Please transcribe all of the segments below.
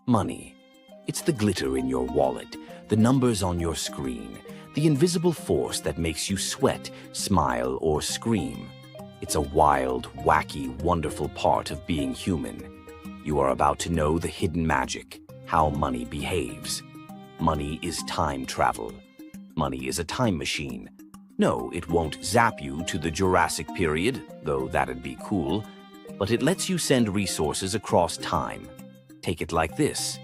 Money. It's the glitter in your wallet, the numbers on your screen, the invisible force that makes you sweat, smile, or scream. It's a wild, wacky, wonderful part of being human. You are about to know the hidden magic, how money behaves. Money is time travel. Money is a time machine. No, it won't zap you to the Jurassic period, though that'd be cool, but it lets you send resources across time. Take it like this.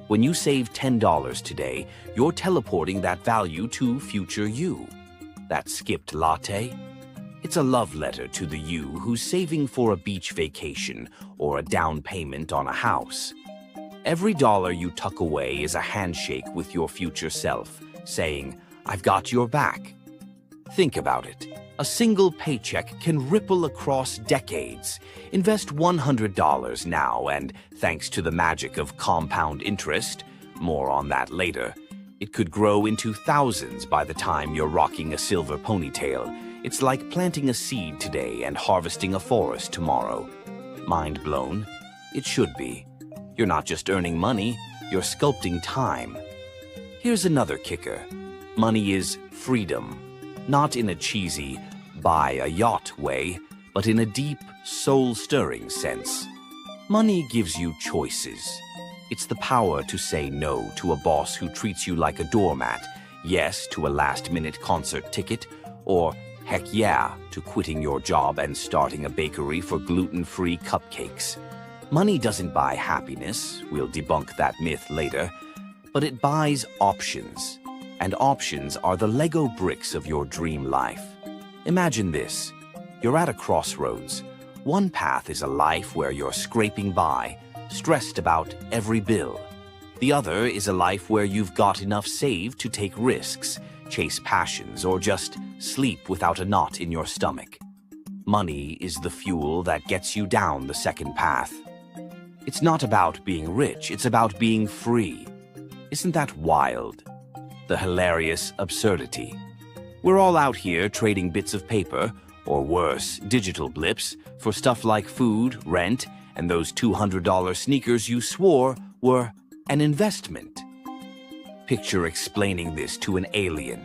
When you save $10 today, you're teleporting that value to future you. That skipped latte? It's a love letter to the you who's saving for a beach vacation or a down payment on a house. Every dollar you tuck away is a handshake with your future self, saying, "I've got your back." Think about it. A single paycheck can ripple across decades. Invest $100 now, and thanks to the magic of compound interest, more on that later, it could grow into thousands by the time you're rocking a silver ponytail. It's like planting a seed today and harvesting a forest tomorrow. Mind blown? It should be. You're not just earning money, you're sculpting time. Here's another kicker. Money is freedom. Not in a cheesy, buy a yacht way, but in a deep, soul-stirring sense. Money gives you choices. It's the power to say no to a boss who treats you like a doormat, yes to a last-minute concert ticket, or heck yeah to quitting your job and starting a bakery for gluten-free cupcakes. Money doesn't buy happiness, we'll debunk that myth later, but it buys options. And options are the Lego bricks of your dream life. Imagine this. You're at a crossroads. One path is a life where you're scraping by, stressed about every bill. The other is a life where you've got enough saved to take risks, chase passions, or just sleep without a knot in your stomach. Money is the fuel that gets you down the second path. It's not about being rich, it's about being free. Isn't that wild? The hilarious absurdity. We're all out here trading bits of paper, or worse, digital blips, for stuff like food, rent, and those $200 sneakers you swore were an investment. Picture explaining this to an alien.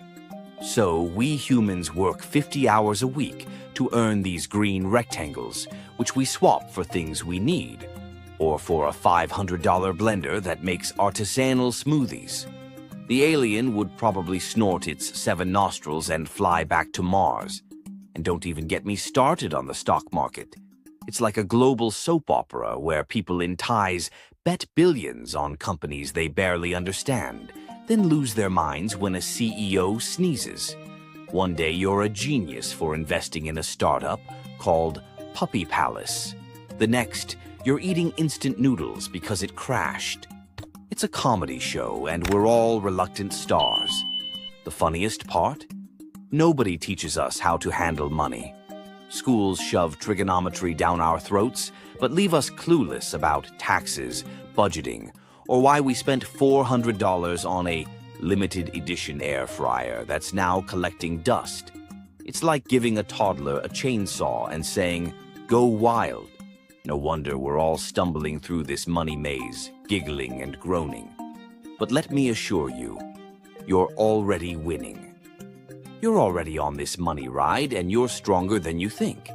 So we humans work 50 hours a week to earn these green rectangles, which we swap for things we need, or for a $500 blender that makes artisanal smoothies. The alien would probably snort its 7 nostrils and fly back to Mars. And don't even get me started on the stock market. It's like a global soap opera where people in ties bet billions on companies they barely understand, then lose their minds when a CEO sneezes. One day you're a genius for investing in a startup called Puppy Palace. The next, you're eating instant noodles because it crashed. It's a comedy show, and we're all reluctant stars. The funniest part? Nobody teaches us how to handle money. Schools shove trigonometry down our throats, but leave us clueless about taxes, budgeting, or why we spent $400 on a limited edition air fryer that's now collecting dust. It's like giving a toddler a chainsaw and saying, "Go wild." No wonder we're all stumbling through this money maze, giggling and groaning. But let me assure you, you're already winning. You're already on this money ride, and you're stronger than you think.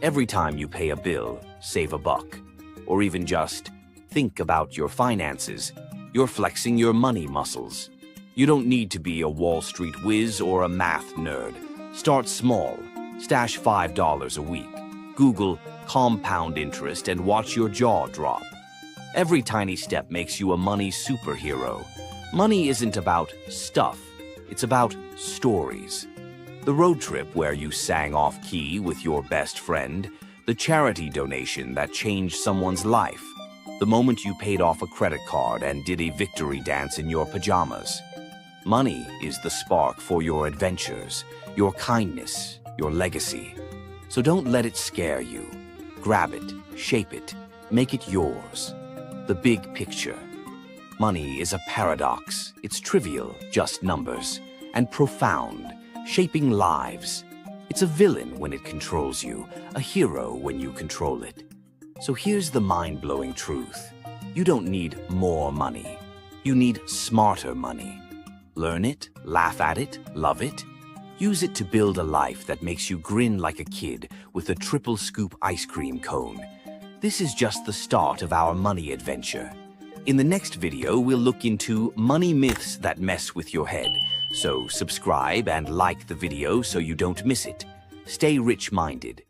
Every time you pay a bill, save a buck, or even just think about your finances, you're flexing your money muscles. You don't need to be a Wall Street whiz or a math nerd. Start small. Stash $5 a week. Google compound interest and watch your jaw drop. Every tiny step makes you a money superhero. Money isn't about stuff, it's about stories. The road trip where you sang off-key with your best friend, the charity donation that changed someone's life, the moment you paid off a credit card and did a victory dance in your pajamas. Money is the spark for your adventures, your kindness, your legacy. So don't let it scare you. Grab it, shape it, make it yours. The big picture. Money is a paradox. It's trivial, just numbers, and profound, shaping lives. It's a villain when it controls you, a hero when you control it. So here's the mind-blowing truth. You don't need more money. You need smarter money. Learn it, laugh at it, love it. Use it to build a life that makes you grin like a kid with a triple scoop ice cream cone. This is just the start of our money adventure. In the next video, we'll look into money myths that mess with your head. So subscribe and like the video so you don't miss it. Stay rich-minded.